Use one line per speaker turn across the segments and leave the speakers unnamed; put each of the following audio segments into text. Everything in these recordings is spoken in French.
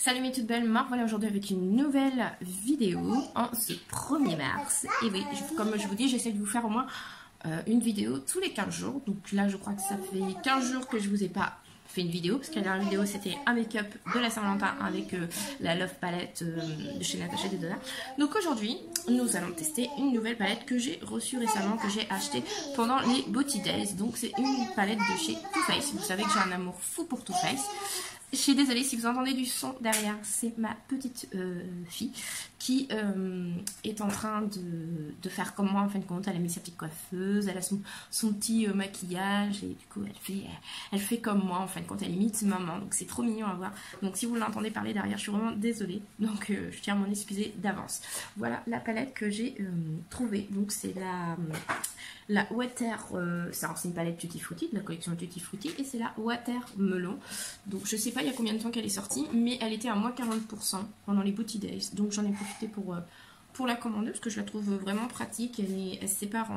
Salut mes toutes belles, Marc, voilà aujourd'hui avec une nouvelle vidéo en ce 1er mars. Et oui, comme je vous dis, j'essaie de vous faire au moins une vidéo tous les 15 jours. Donc là, je crois que ça fait 15 jours que je vous ai pas fait une vidéo, parce que la dernière vidéo c'était un make-up de la Saint-Valentin avec la Love Palette de chez Natasha Denona. Donc aujourd'hui, nous allons tester une nouvelle palette que j'ai reçue récemment, que j'ai achetée pendant les Beauty Days. Donc c'est une palette de chez Too Faced. Vous savez que j'ai un amour fou pour Too Faced. Je suis désolée si vous entendez du son derrière, c'est ma petite fille qui est en train de faire comme moi en fin de compte. Elle a mis sa petite coiffeuse, elle a son petit maquillage et du coup elle fait comme moi en fin de compte, elle imite maman, donc c'est trop mignon à voir. Donc si vous l'entendez parler derrière, je suis vraiment désolée, donc je tiens à m'en excuser d'avance. Voilà la palette que j'ai trouvée, donc c'est la Water, c'est une palette Tutti Frutti, de la collection Tutti Frutti, et c'est la Water Melon. Donc je sais pas il y a combien de temps qu'elle est sortie, mais elle était à moins 40% pendant les Beauty Days, donc j'en ai profité pour la commander, parce que je la trouve vraiment pratique. Elle se sépare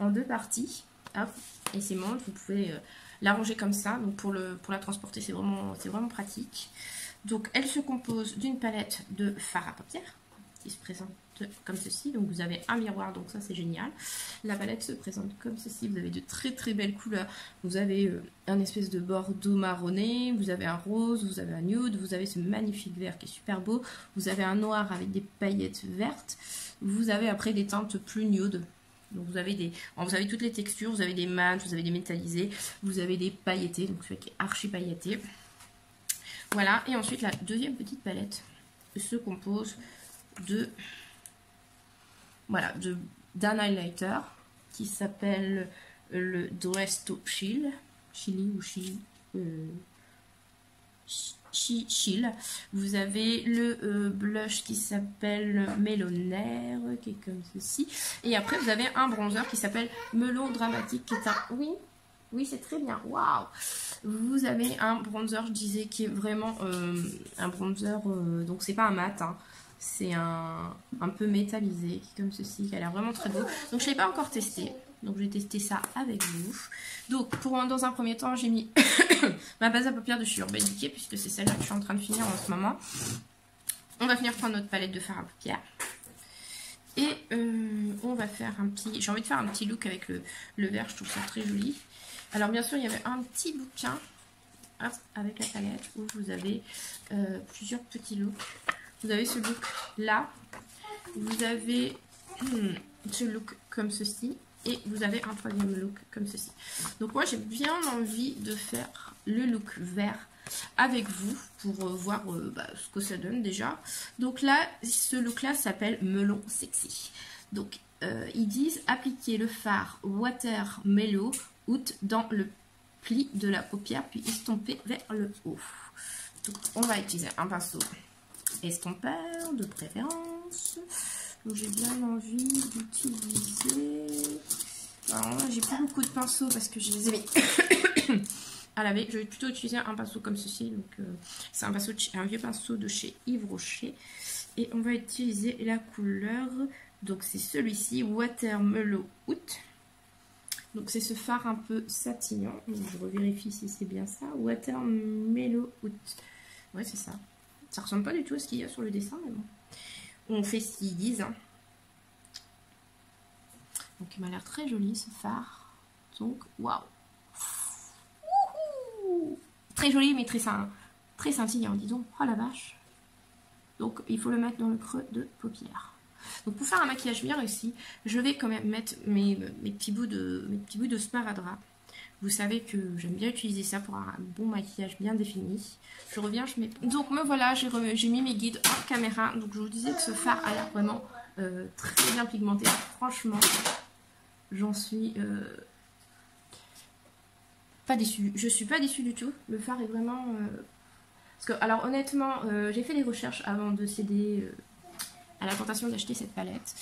en deux parties, hop, et c'est molle, vous pouvez la ranger comme ça, donc pour la transporter c'est vraiment pratique. Donc elle se compose d'une palette de fard à paupières, qui se présente comme ceci, donc vous avez un miroir, donc ça c'est génial. La palette se présente comme ceci, vous avez de très très belles couleurs, vous avez un espèce de bordeaux marronné, vous avez un rose, vous avez un nude, vous avez ce magnifique vert qui est super beau, vous avez un noir avec des paillettes vertes, vous avez après des teintes plus nude. Donc vous avez toutes les textures, vous avez des mat, vous avez des métallisés, vous avez des pailletés, donc celui qui est archi pailleté. Voilà, et ensuite la deuxième petite palette se compose d'un highlighter qui s'appelle le Dress to Chill. Vous avez le blush qui s'appelle Mélonaire, qui est comme ceci. Et après, vous avez un bronzer qui s'appelle Melon Dramatique, qui est un... Oui, c'est très bien. Waouh! Vous avez un bronzer, je disais, qui est vraiment un bronzer... donc, c'est pas un mat, hein. C'est un peu métallisé, comme ceci, qui a l'air vraiment très beau. Donc, je ne l'ai pas encore testé. Donc, je vais tester ça avec vous. Donc, dans un premier temps, j'ai mis ma base à paupières de chez Urban Decay, puisque c'est celle-là que je suis en train de finir en ce moment. On va venir prendre notre palette de fard à paupières. Et on va faire un petit... J'ai envie de faire un petit look avec le vert, je trouve ça très joli. Alors, bien sûr, il y avait un petit bouquin avec la palette où vous avez plusieurs petits looks. Vous avez ce look là, vous avez ce look comme ceci, et vous avez un troisième look comme ceci. Donc moi j'ai bien envie de faire le look vert avec vous pour voir ce que ça donne déjà. Donc là, ce look là s'appelle Melon Sexy. Donc ils disent appliquer le fard Water Mellow Out dans le pli de la paupière, puis estomper vers le haut. Donc on va utiliser un pinceau estompeur de préférence. Donc j'ai bien envie d'utiliser... Alors là j'ai pas beaucoup de pinceaux parce que je les ai mis à laver. Je vais plutôt utiliser un pinceau comme ceci. Donc c'est un vieux pinceau de chez Yves Rocher. Et on va utiliser la couleur, donc c'est celui-ci, Water Mellow Out. Donc c'est ce fard un peu satinant. Donc, je revérifie si c'est bien ça. Water Mellow Out. Ouais, c'est ça. Ça ressemble pas du tout à ce qu'il y a sur le dessin, mais bon. On fait ce qu'ils disent. Hein. Donc il m'a l'air très joli ce fard. Donc, waouh. Très joli, mais très scintillant, dis donc. Oh la vache. Donc il faut le mettre dans le creux de paupière. Donc pour faire un maquillage bien réussi, je vais quand même mettre mes petits bouts de sparadrap. Vous savez que j'aime bien utiliser ça pour avoir un bon maquillage bien défini. Je reviens, je mets... Donc me voilà, j'ai mis mes guides en caméra. Donc je vous disais que ce fard a l'air vraiment très bien pigmenté. Franchement, j'en suis pas déçue. Je suis pas déçue du tout. Le fard est vraiment... Parce que, alors honnêtement, j'ai fait des recherches avant de céder à la tentation d'acheter cette palette.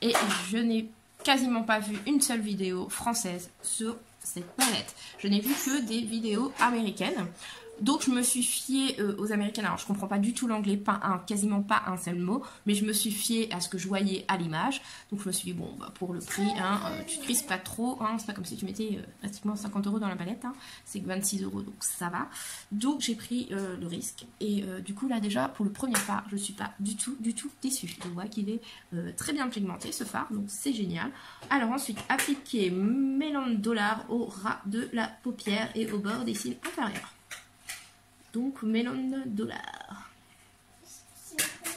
Et je n'ai quasiment pas vu une seule vidéo française sur cette palette. Je n'ai vu que des vidéos américaines. Donc je me suis fiée aux américaines. Alors je comprends pas du tout l'anglais, quasiment pas un seul mot, mais je me suis fiée à ce que je voyais à l'image. Donc je me suis dit bon, bah, pour le prix, hein, tu te crises pas trop, hein, c'est pas comme si tu mettais pratiquement 50 € dans la palette, hein, c'est que 26 €, donc ça va. Donc j'ai pris le risque et du coup là déjà pour le premier fard, je suis pas du tout déçue. Je vois qu'il est très bien pigmenté ce fard, donc c'est génial. Alors ensuite appliquer Melon Dollar au ras de la paupière et au bord des cils inférieurs. Donc Melon Dollar.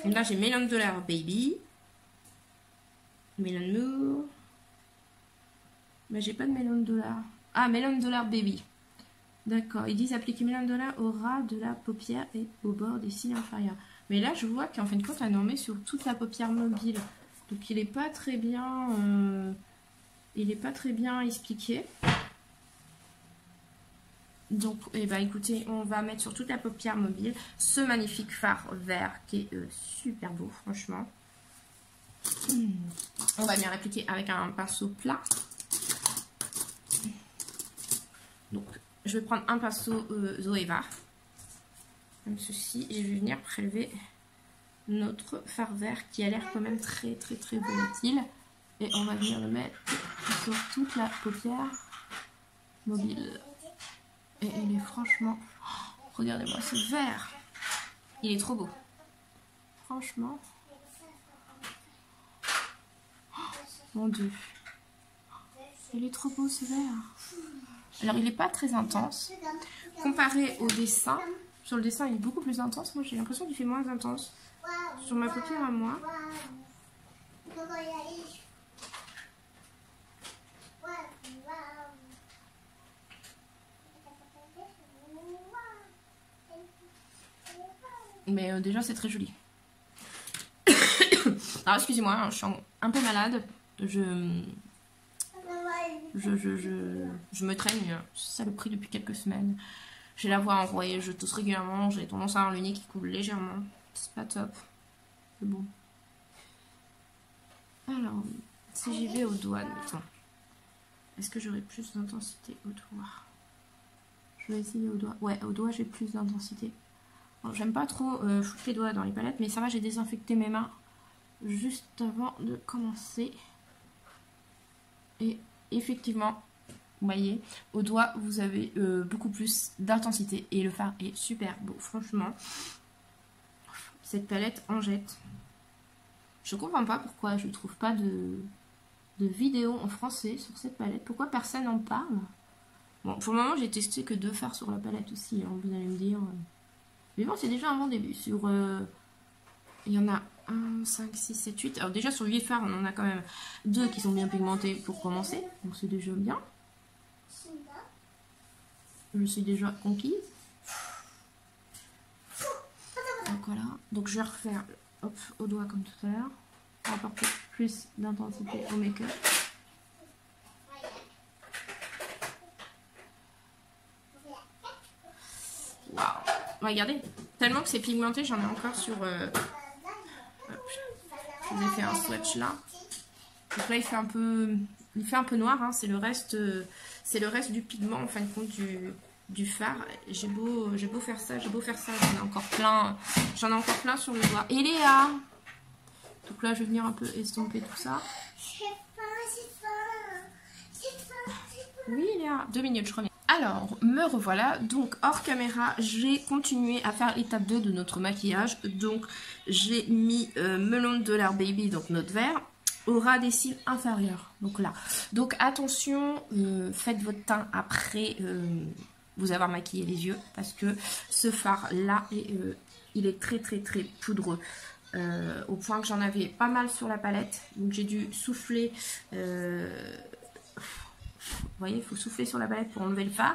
Là j'ai Melon Dollar Baby, Melon Moore, mais j'ai pas de Melon Dollar. Ah, Melon Dollar Baby. D'accord, ils disent appliquer Melon Dollar au ras de la paupière et au bord des cils inférieurs. Mais là je vois qu'en fin de compte elle en met sur toute la paupière mobile. Donc il est pas très bien, expliqué. Donc, eh ben, écoutez, on va mettre sur toute la paupière mobile ce magnifique fard vert qui est super beau, franchement. On va bien l'appliquer avec un pinceau plat. Donc, je vais prendre un pinceau Zoeva, comme ceci, et je vais venir prélever notre fard vert qui a l'air quand même très volatile. Et on va venir le mettre sur toute la paupière mobile. Et il est franchement... Oh, regardez-moi ce vert. Il est trop beau. Franchement. Oh, mon Dieu. Il est trop beau ce vert. Alors il n'est pas très intense. Comparé au dessin. Sur le dessin il est beaucoup plus intense. Moi j'ai l'impression qu'il fait moins intense. Sur ma paupière à moi. Mais déjà c'est très joli. Alors excusez-moi, hein, je suis un peu malade. Je me traîne une saloperie depuis quelques semaines. J'ai la voix enrouée, je tousse régulièrement, j'ai tendance à avoir le nez qui coule légèrement. C'est pas top. C'est bon. Alors, si j'y vais au doigt, admettons. Est-ce que j'aurai plus d'intensité au doigt? Je vais essayer au doigt. Ouais, au doigt j'ai plus d'intensité. J'aime pas trop foutre les doigts dans les palettes, mais ça va, j'ai désinfecté mes mains juste avant de commencer. Et effectivement, vous voyez, au doigt, vous avez beaucoup plus d'intensité. Et le fard est super beau, franchement. Cette palette en jette. Je comprends pas pourquoi je trouve pas de vidéo en français sur cette palette. Pourquoi personne n'en parle? Bon, pour le moment, j'ai testé que 2 fards sur la palette aussi, hein, vous allez me dire. Mais bon, c'est déjà un bon début. Sur, il y en a 1, 5, 6, 7, 8. Alors déjà, sur 8 fards, on en a quand même 2 qui sont bien pigmentés pour commencer. Donc c'est déjà bien. Je suis déjà conquise. Donc voilà. Donc je vais refaire hop, au doigt comme tout à l'heure. Pour apporter plus d'intensité au make-up. Waouh! Regardez, tellement que c'est pigmenté, j'en ai encore sur... hop, je vous ai fait un swatch là. Donc là, il fait un peu noir, hein, c'est le reste du pigment en fin de compte du fard. J'ai beau faire ça, j'en ai encore plein sur le doigt. Et Léa! Donc là, je vais venir un peu estomper tout ça. Oui, Léa, 2 minutes, je reviens. Alors, me revoilà. Donc, hors caméra, j'ai continué à faire l'étape 2 de notre maquillage. Donc, j'ai mis Melon Dollar Baby, donc notre vert, au ras des cils inférieurs. Donc là. Donc, attention, faites votre teint après vous avoir maquillé les yeux. Parce que ce fard-là, il est très poudreux. Au point que j'en avais pas mal sur la palette. Donc, j'ai dû souffler... vous voyez, il faut souffler sur la palette pour enlever le fard.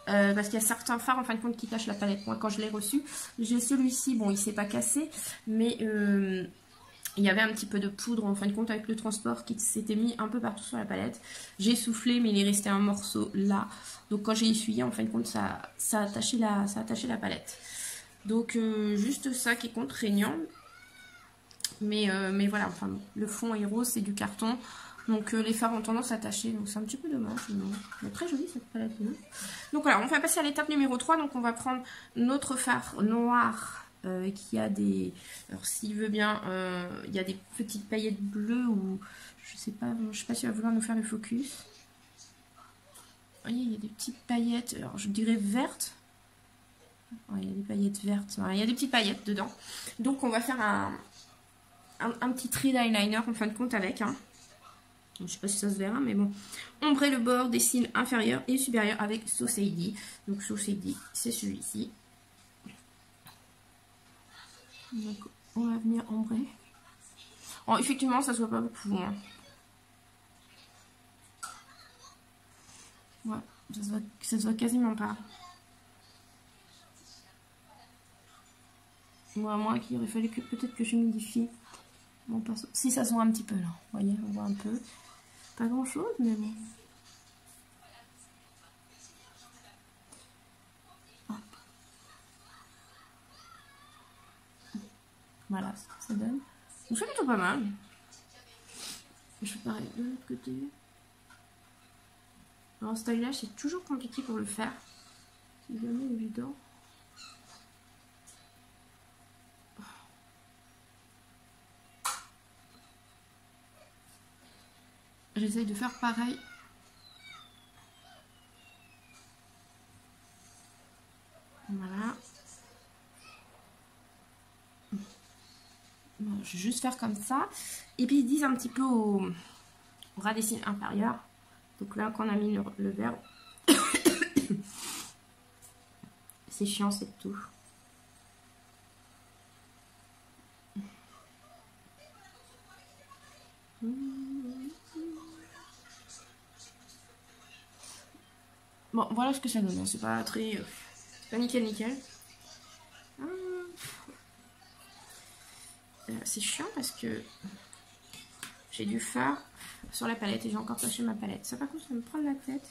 Parce qu'il y a certains fards en fin de compte qui cachent la palette. Moi, quand je l'ai reçu, j'ai celui-ci. Bon, il s'est pas cassé, mais il y avait un petit peu de poudre en fin de compte avec le transport qui s'était mis un peu partout sur la palette. J'ai soufflé, mais il est resté un morceau là. Donc, quand j'ai essuyé, en fin de compte, ça a attaché la palette. Donc, juste ça qui est contraignant. Mais voilà, enfin, le fond est rose, c'est du carton. Donc les fards ont tendance à tacher, donc c'est un petit peu dommage. Mais très jolie cette palette. Donc voilà, on va passer à l'étape numéro 3. Donc on va prendre notre fard noir qui a des... Alors s'il veut bien, il y a des petites paillettes bleues ou... Je sais pas s'il va vouloir nous faire le focus. Vous voyez, il y a des petites paillettes, alors je dirais vertes. Ouais, il y a des paillettes vertes, il y a des petites paillettes dedans. Donc on va faire un petit trait d'eyeliner en fin de compte avec. Hein. Je ne sais pas si ça se verra, mais bon. Ombrer le bord des cils inférieurs et supérieurs avec Sauce ID. Donc Sauce ID, c'est celui-ci. Donc on va venir ombrer. Oh, effectivement, ça se voit pas beaucoup. Hein. Ouais, ça se voit quasiment pas. Moi qu'il aurait fallu que peut-être que j'humidifie mon pinceau. Si ça se voit un petit peu là, vous voyez, on voit un peu. Pas grand chose, mais bon. Hop. Voilà ce que ça donne. Donc c'est plutôt pas mal. Je fais pareil de l'autre côté. Alors ce taille là c'est toujours compliqué pour le faire. C'est jamais évident. J'essaye de faire pareil. Voilà. Bon, je vais juste faire comme ça. Et puis ils disent un petit peu au ras des cils inférieurs. Donc là, quand on a mis le vert, c'est chiant cette touche. Bon, voilà ce que ça donne. C'est pas très... c'est pas nickel nickel. C'est chiant parce que j'ai du fard sur la palette et j'ai encore taché ma palette. Ça par contre, ça va me prendre la tête.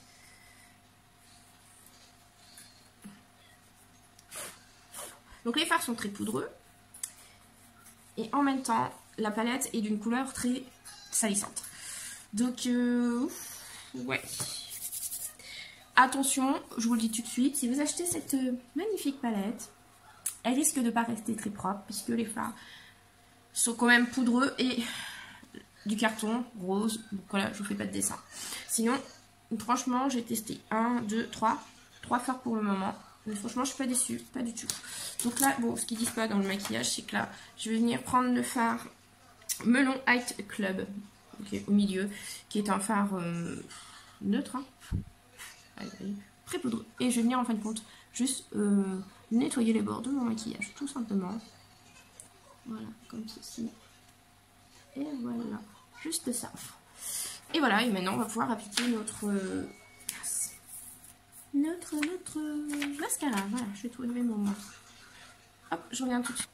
Donc les fards sont très poudreux. Et en même temps, la palette est d'une couleur très salissante. Donc, ouais. Attention, je vous le dis tout de suite, si vous achetez cette magnifique palette, elle risque de ne pas rester très propre, puisque les fards sont quand même poudreux et du carton rose. Donc voilà, je vous fais pas de dessin. Sinon, franchement, j'ai testé 1, 2, 3 fards pour le moment. Mais franchement, je suis pas déçue, pas du tout. Donc là, bon, ce qu'ils disent pas dans le maquillage, c'est que là, je vais venir prendre le fard Melon Height Club, okay, au milieu, qui est un fard neutre, hein. Très poudreux. Et je vais venir en fin de compte juste nettoyer les bords de mon maquillage, tout simplement. Voilà, comme ceci. Et voilà, juste ça. Et voilà, et maintenant on va pouvoir appliquer notre mascara. Voilà, je vais trouver mon masque. Hop, je reviens tout de suite.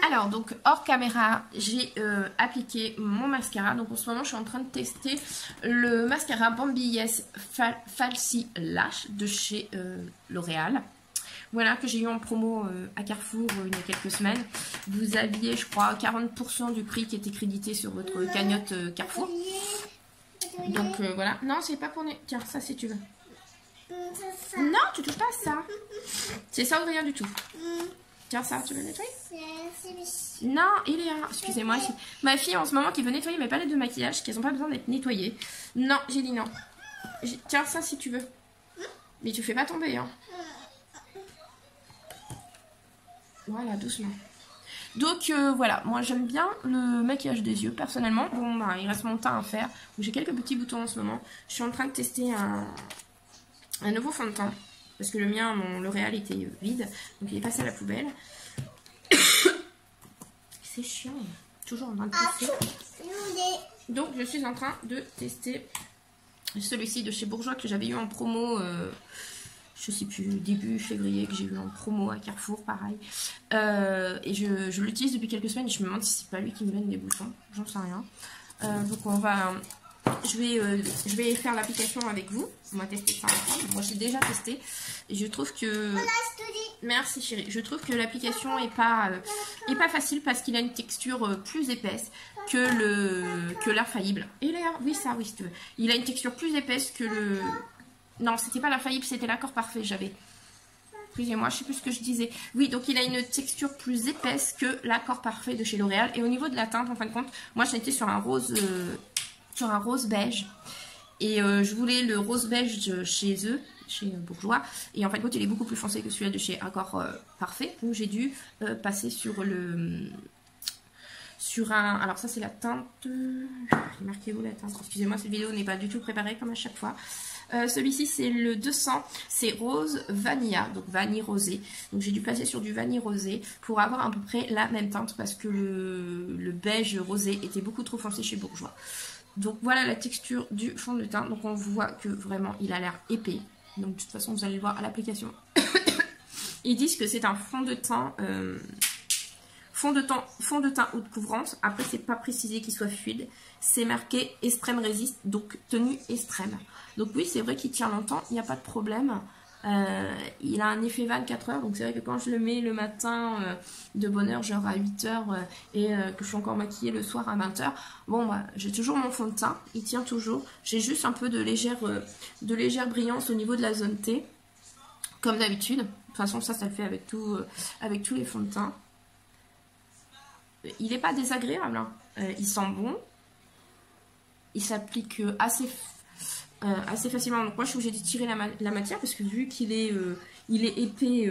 Alors, donc, hors caméra, j'ai appliqué mon mascara. Donc, en ce moment, je suis en train de tester le mascara Bambi Yes Falsy Lash de chez L'Oréal. Voilà, que j'ai eu en promo à Carrefour il y a quelques semaines. Vous aviez, je crois, 40% du prix qui était crédité sur votre cagnotte Carrefour. Donc, voilà. Non, c'est pas pour... Tiens, ça, si tu veux. Non, tu touches pas à ça. C'est ça ou rien du tout. Tiens, ça, tu veux nettoyer? Non, il est là. Excusez-moi. Ma fille, en ce moment, qui veut nettoyer mes palettes de maquillage, qu'elles n'ont pas besoin d'être nettoyées. Non, j'ai dit non. Tiens, ça, si tu veux. Mais tu fais pas tomber, hein. Voilà, doucement. Donc, voilà. Moi, j'aime bien le maquillage des yeux, personnellement. Bon, bah, il reste mon teint à faire. J'ai quelques petits boutons en ce moment. Je suis en train de tester un nouveau fond de teint. Parce que le mien, mon L'Oréal était vide. Donc il est passé à la poubelle. C'est chiant. Toujours en train de tester. Donc je suis en train de tester celui-ci de chez Bourjois que j'avais eu en promo. Je sais plus, début février que j'ai eu en promo à Carrefour, pareil. Et je l'utilise depuis quelques semaines. Et je me demande si c'est pas lui qui me donne des boutons. J'en sais rien. Donc on va... Je vais faire l'application avec vous. On va tester ça ensemble. Moi, j'ai déjà testé. Et je trouve que... Merci chérie. Je trouve que l'application est pas facile parce qu'il a une texture plus épaisse que l'infaillible. Et l'air, oui ça, oui si tu veux. Il a une texture plus épaisse que le... Non, c'était pas l'infaillible, c'était l'accord parfait, j'avais... Excusez-moi, je sais plus ce que je disais. Oui, donc il a une texture plus épaisse que l'accord parfait de chez L'Oréal. Et au niveau de la teinte, en fin de compte, moi j'étais sur un rose beige. Et je voulais le rose beige chez eux, chez Bourjois. Et en fin de compte, il est beaucoup plus foncé que celui-là de chez Accord Parfait. Donc j'ai dû passer sur un... Alors ça c'est la teinte... J'ai marqué où la teinte? Excusez-moi, cette vidéo n'est pas du tout préparée comme à chaque fois. Celui-ci c'est le 200, c'est rose vanilla, donc vanille rosé. Donc j'ai dû passer sur du vanille rosé pour avoir à peu près la même teinte parce que le beige rosé était beaucoup trop foncé chez Bourjois. Donc voilà la texture du fond de teint. Donc on voit que vraiment il a l'air épais. Donc de toute façon vous allez le voir à l'application. Ils disent que c'est un fond de teint haute couvrance. Après c'est pas précisé qu'il soit fluide. C'est marqué extrême résiste, donc tenue extrême. Donc oui c'est vrai qu'il tient longtemps, il n'y a pas de problème. Il a un effet 24 heures, donc c'est vrai que quand je le mets le matin de bonne heure, genre à 8 heures, et que je suis encore maquillée le soir à 20 heures, bon bah, j'ai toujours mon fond de teint, il tient toujours. J'ai juste un peu de légère brillance au niveau de la zone T, comme d'habitude. De toute façon ça le fait avec tous les fonds de teint. Il n'est pas désagréable, hein. Il sent bon, il s'applique assez facilement. Donc moi je suis obligée de tirer la matière parce que vu qu'il est épais,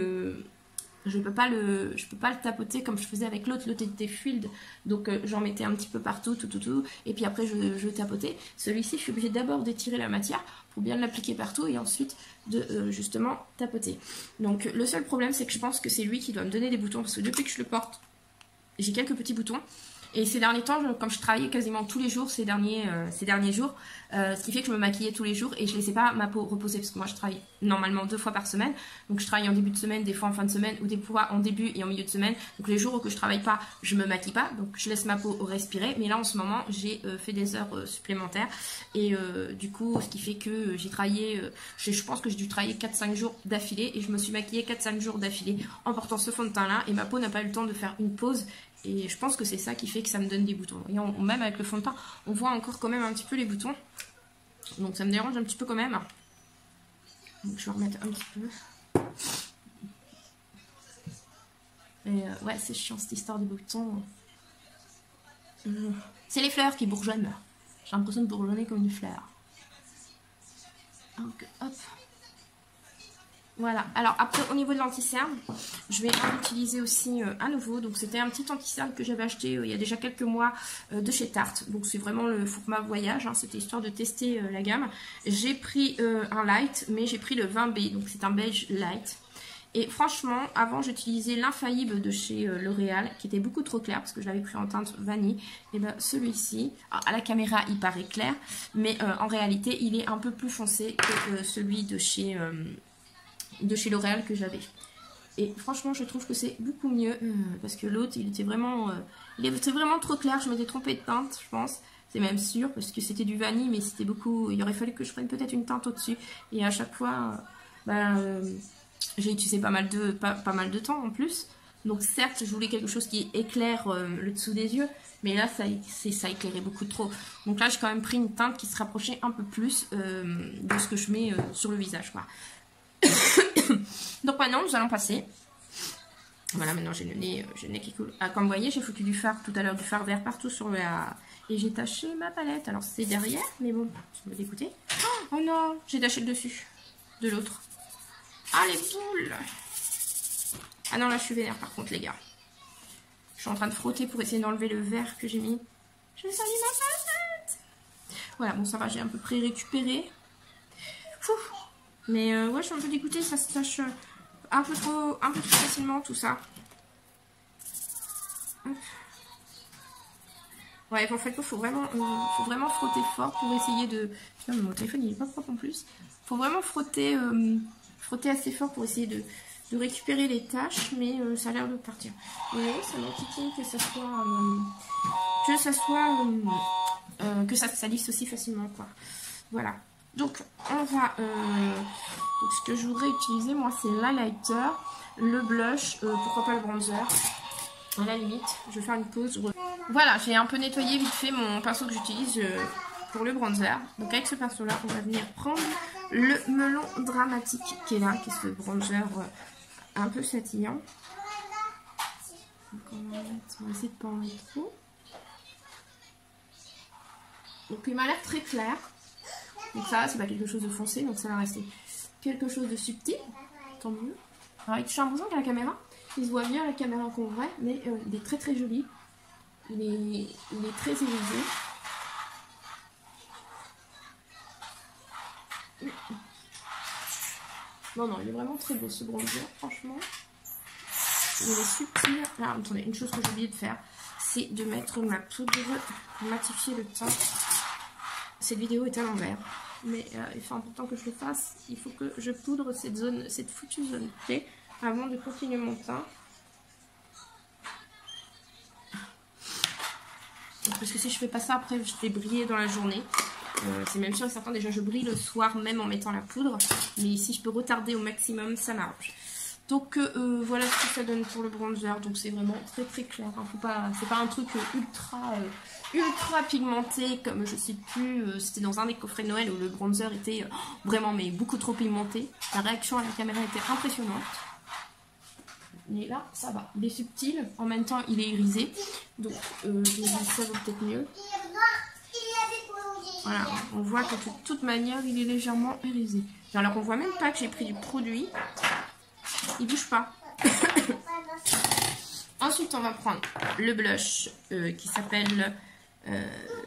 je peux pas le tapoter comme je faisais avec l'autre. L'autre était fluide, donc j'en mettais un petit peu partout, tout, et puis après je tapotais. Celui-ci je suis obligée d'abord d'étirer la matière pour bien l'appliquer partout et ensuite de justement tapoter. Donc le seul problème c'est que je pense que c'est lui qui doit me donner des boutons parce que depuis que je le porte, j'ai quelques petits boutons. Et ces derniers temps, comme je travaillais quasiment tous les jours ces derniers jours, ce qui fait que je me maquillais tous les jours et je ne laissais pas ma peau reposer parce que moi je travaille normalement 2 fois par semaine. Donc je travaille en début de semaine, des fois en fin de semaine ou des fois en début et en milieu de semaine. Donc les jours où je ne travaille pas, je ne me maquille pas. Donc je laisse ma peau respirer. Mais là en ce moment, j'ai fait des heures supplémentaires. Et du coup, ce qui fait que j'ai travaillé, je pense que j'ai dû travailler 4-5 jours d'affilée. Et je me suis maquillée 4-5 jours d'affilée en portant ce fond de teint là. Et ma peau n'a pas eu le temps de faire une pause. Et je pense que c'est ça qui fait que ça me donne des boutons. Et même avec le fond de teint, on voit encore quand même un petit peu les boutons. Donc ça me dérange un petit peu quand même. Donc je vais remettre un petit peu. Et ouais, c'est chiant cette histoire de boutons. C'est les fleurs qui bourgeonnent. J'ai l'impression de bourgeonner comme une fleur. Donc hop. Voilà, alors après au niveau de l'anti-cerne, je vais en utiliser aussi à nouveau. Donc c'était un petit anti-cerne que j'avais acheté il y a déjà quelques mois de chez Tarte. Donc c'est vraiment le format voyage, hein, c'était histoire de tester la gamme. J'ai pris un light, mais j'ai pris le 20B, donc c'est un beige light. Et franchement, avant j'utilisais l'infaillible de chez L'Oréal, qui était beaucoup trop clair, parce que je l'avais pris en teinte vanille. Et bien celui-ci, à la caméra il paraît clair, mais en réalité il est un peu plus foncé que celui de chez L'Oréal que j'avais. Et franchement je trouve que c'est beaucoup mieux parce que l'autre il était vraiment trop clair. Je m'étais trompée de teinte je pense, c'est même sûr, parce que c'était du vanille mais c'était beaucoup, il aurait fallu que je prenne peut-être une teinte au dessus et à chaque fois j'ai utilisé pas mal de temps en plus. Donc certes je voulais quelque chose qui éclaire le dessous des yeux, mais là ça éclairait beaucoup trop. Donc là j'ai quand même pris une teinte qui se rapprochait un peu plus de ce que je mets sur le visage quoi. Donc maintenant nous allons passer. Voilà, maintenant j'ai le nez qui coule. Ah, comme vous voyez, j'ai foutu du fard tout à l'heure, du fard vert partout sur le et j'ai taché ma palette. Alors c'est derrière, mais bon, je me dégoûter. Oh non, j'ai taché le dessus de l'autre. Ah les boules. Ah non, là je suis vénère par contre les gars. Je suis en train de frotter pour essayer d'enlever le vert que j'ai mis. J'ai sali ma palette. Voilà, bon ça va, j'ai à peu près récupéré. Ouf. Mais ouais, je suis un peu dégoûtée, ça se tâche un peu trop facilement tout ça. Ouais, en fait, il faut vraiment frotter fort pour essayer de... Putain, mon téléphone il est pas propre en plus. Faut vraiment frotter assez fort pour essayer de récupérer les taches, mais ça a l'air de partir. Et ça m'inquiète que ça salisse aussi facilement, quoi. Voilà. Donc on va... donc, ce que je voudrais utiliser moi c'est l'highlighter, le blush, pourquoi pas le bronzer. À la limite, je vais faire une pause. Voilà, j'ai un peu nettoyé vite fait mon pinceau que j'utilise pour le bronzer. Donc avec ce pinceau là, on va venir prendre le melon dramatique qui est là, qui est ce bronzer un peu satillant. Donc on va essayer de pas en mettre trop. Donc il m'a l'air très clair. Donc ça, c'est pas quelque chose de foncé, donc ça va rester quelque chose de subtil. Tant mieux. Alors j'ai l'impression qu'à la caméra, il se voit bien à la caméra qu'en vrai, mais il est très très joli. Il est très irisé. Non, il est vraiment très beau ce bronzer, franchement. Il est subtil. Alors, attendez, une chose que j'ai oublié de faire, c'est de mettre ma poudre pour matifier le teint. Cette vidéo est à l'envers, mais il faut important que je le fasse. Il faut que je poudre cette foutue zone clé avant de continuer mon teint. Parce que si je fais pas ça, après je vais briller dans la journée. C'est même sûr et certain, déjà je brille le soir même en mettant la poudre. Mais si je peux retarder au maximum, ça m'arrange. Donc voilà ce que ça donne pour le bronzer. Donc c'est vraiment très très clair. Hein. C'est pas un truc ultra pigmenté comme je sais plus. C'était dans un des coffrets de Noël où le bronzer était vraiment mais beaucoup trop pigmenté. La réaction à la caméra était impressionnante. Mais là, ça va. Il est subtil, en même temps, il est irisé. Donc, je me dis, ça vaut peut-être mieux. Voilà, on voit que de toute manière, il est légèrement irisé. Alors, on voit même pas que j'ai pris du produit. Il bouge pas. Ensuite, on va prendre le blush qui s'appelle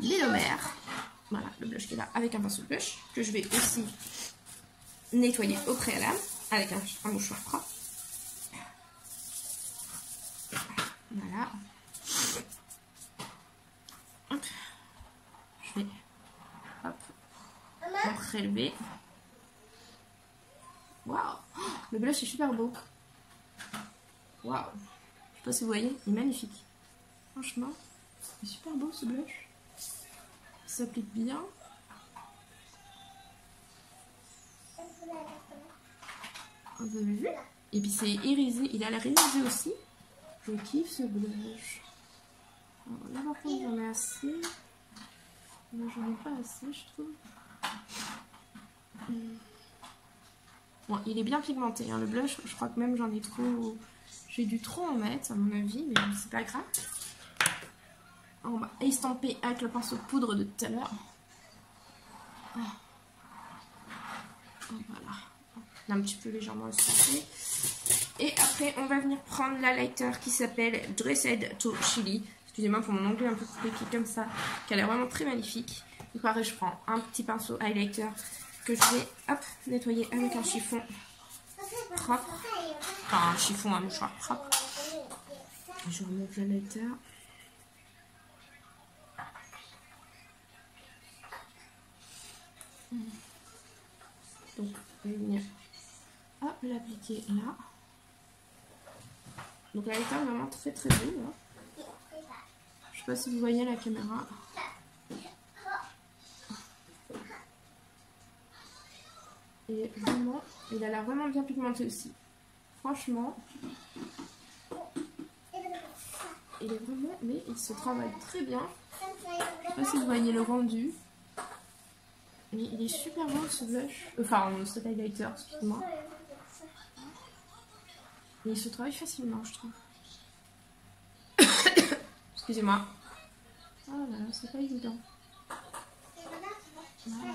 Mélomère. Voilà, le blush qui est là avec un pinceau de blush. Que je vais aussi nettoyer au préalable avec un mouchoir propre. Voilà. Hop. Je vais en prélever. Waouh, le blush est super beau. Waouh. Je sais pas si vous voyez, il est magnifique. Franchement, c'est super beau ce blush. Il s'applique bien. Vous avez vu? Et puis c'est irisé, il a l'air irisé aussi. Je kiffe ce blush. Alors là par contre j'en ai assez. Là j'en ai pas assez je trouve. Bon, il est bien pigmenté hein, le blush. Je crois que même j'en ai trop. J'ai dû trop en mettre à mon avis, mais c'est pas grave. On va estamper avec le pinceau de poudre de tout à l'heure. Voilà. Un petit peu légèrement estampé. Et après, on va venir prendre l'highlighter qui s'appelle Dressed to Chili. Excusez-moi pour mon anglais un peu coupé comme ça, qui a l'air vraiment très magnifique. Donc pareil, je prends un petit pinceau highlighter que je vais nettoyer avec un chiffon propre. Enfin, un chiffon, un mouchoir propre. Je remonte l'highlighter. Donc, je vais venir l'appliquer là. Donc l'highlighter est vraiment très très beau. Là. Je sais pas si vous voyez la caméra. Et vraiment, il a l'air vraiment bien pigmenté aussi. Franchement, il est vraiment, mais il se travaille très bien. Je sais pas si vous voyez le rendu. Mais il est super beau ce blush. Enfin, cet highlighter, excusez-moi. Et il se travaille facilement, je trouve. Excusez-moi. Oh là là, c'est pas évident. Voilà.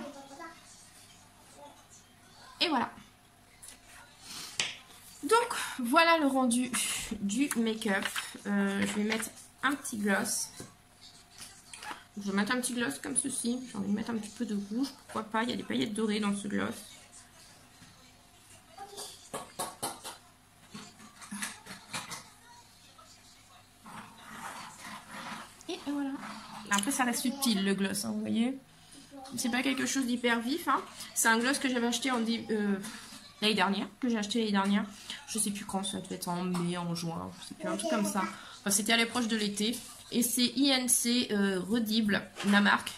Et voilà. Donc, voilà le rendu du make-up. Je vais mettre un petit gloss. Je vais mettre un petit gloss comme ceci. J'ai envie de mettre un petit peu de rouge. Pourquoi pas, il y a des paillettes dorées dans ce gloss. Et voilà. Après, ça reste subtil le gloss, hein, vous voyez. C'est pas quelque chose d'hyper vif. Hein. C'est un gloss que j'avais acheté l'année dernière. Je sais plus quand, ça devait être en mai, en juin. Je sais plus, un truc comme ça. Enfin, c'était à l'approche de l'été. Et c'est INC Redible, la marque.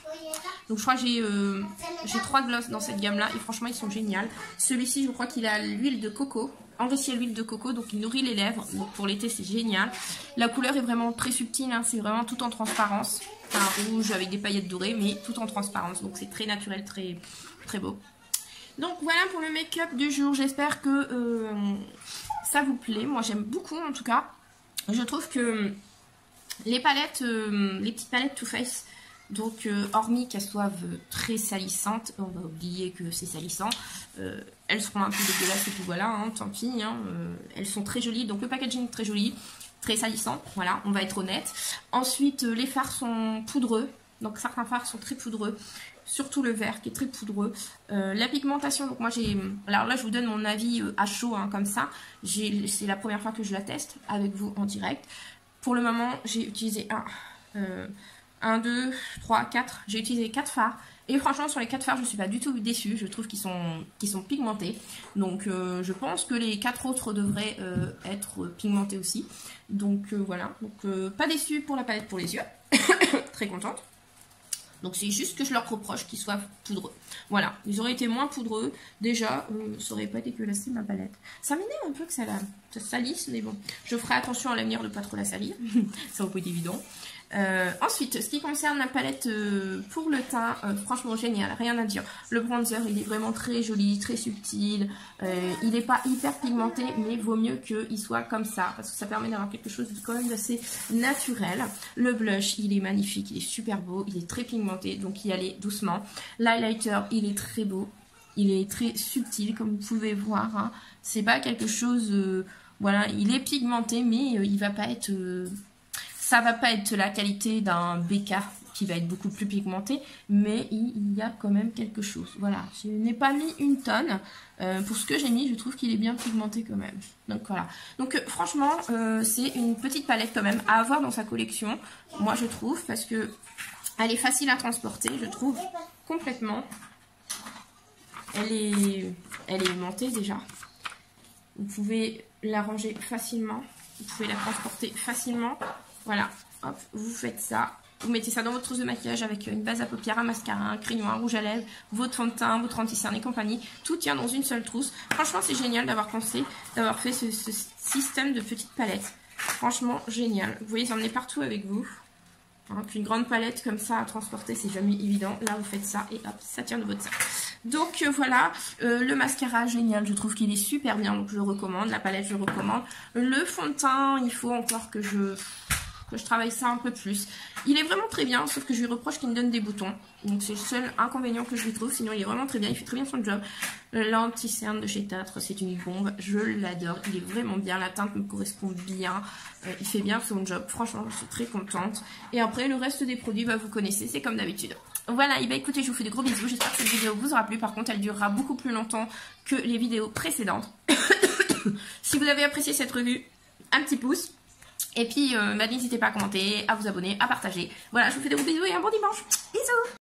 Donc je crois que j'ai 3 glosses dans cette gamme là et franchement ils sont géniaux. Celui-ci je crois qu'il a l'huile de coco, enrichi à l'huile de coco, donc il nourrit les lèvres, donc pour l'été c'est génial. La couleur est vraiment très subtile, hein, c'est vraiment tout en transparence, enfin rouge avec des paillettes dorées mais tout en transparence, donc c'est très naturel, très, très beau. Donc voilà pour le make-up du jour, j'espère que ça vous plaît, moi j'aime beaucoup en tout cas. Je trouve que les palettes, les petites palettes Too Faced, donc hormis qu'elles soient très salissantes, on va oublier que c'est salissant, elles seront un peu dégueulasses et puis voilà, hein, tant pis, hein, elles sont très jolies, donc le packaging est très joli, très salissant, voilà, on va être honnête. Ensuite les fards sont poudreux, donc certains fards sont très poudreux, surtout le vert qui est très poudreux. La pigmentation, donc moi j'ai, alors là je vous donne mon avis à chaud, hein, comme ça, c'est la première fois que je la teste avec vous en direct. Pour le moment j'ai utilisé 1, 2, 3, 4. J'ai utilisé 4 fards. Et franchement, sur les 4 fards, je ne suis pas du tout déçue. Je trouve qu'ils sont pigmentés. Donc, je pense que les 4 autres devraient être pigmentés aussi. Donc, voilà. Donc, pas déçue pour la palette pour les yeux. Très contente. Donc, c'est juste que je leur reproche qu'ils soient poudreux. Voilà. Ils auraient été moins poudreux. Déjà, ça aurait pas dégueulassé ma palette. Ça m'énerve un peu que ça salisse. Mais bon, je ferai attention à l'avenir de ne pas trop la salir. Ça va pas être évident. Ensuite, ce qui concerne la palette pour le teint, franchement génial, rien à dire. Le bronzer, il est vraiment très joli, très subtil. Il n'est pas hyper pigmenté, mais vaut mieux qu'il soit comme ça, parce que ça permet d'avoir quelque chose de quand même d'assez naturel. Le blush, il est magnifique, il est super beau, il est très pigmenté, donc y aller doucement. L'highlighter, il est très beau, il est très subtil, comme vous pouvez voir. Hein. C'est pas quelque chose... voilà, il est pigmenté, mais il va pas être... ça va pas être la qualité d'un BK qui va être beaucoup plus pigmenté, mais il y a quand même quelque chose. Voilà, je n'ai pas mis une tonne. Pour ce que j'ai mis, je trouve qu'il est bien pigmenté quand même. Donc voilà. Donc franchement, c'est une petite palette quand même à avoir dans sa collection. Moi je trouve, parce que elle est facile à transporter, je trouve, complètement. Elle est aimantée déjà. Vous pouvez la ranger facilement. Vous pouvez la transporter facilement. Voilà, hop, vous faites ça, vous mettez ça dans votre trousse de maquillage avec une base à paupières, un mascara, un crayon, un rouge à lèvres, votre fond de teint, votre anti-cerne et compagnie, tout tient dans une seule trousse. Franchement, c'est génial d'avoir pensé, d'avoir fait ce système de petites palettes. Franchement, génial. Vous pouvez les emmener partout avec vous. Hein, puis une grande palette comme ça à transporter, c'est jamais évident. Là, vous faites ça et hop, ça tient de votre sac. Donc voilà, le mascara génial, je trouve qu'il est super bien, donc je le recommande. La palette, je le recommande. Le fond de teint, il faut encore que je travaille ça un peu plus. Il est vraiment très bien, sauf que je lui reproche qu'il me donne des boutons. Donc c'est le seul inconvénient que je lui trouve, sinon il est vraiment très bien, il fait très bien son job. L'anti-cerne de chez Tâtre, c'est une bombe, je l'adore, il est vraiment bien, la teinte me correspond bien, il fait bien son job, franchement je suis très contente. Et après le reste des produits, bah, vous connaissez, c'est comme d'habitude. Voilà, et bah écoutez, je vous fais de gros bisous, j'espère que cette vidéo vous aura plu, par contre elle durera beaucoup plus longtemps que les vidéos précédentes. Si vous avez apprécié cette revue, un petit pouce. Et puis, n'hésitez pas à commenter, à vous abonner, à partager. Voilà, je vous fais de gros bisous et un bon dimanche. Bisous!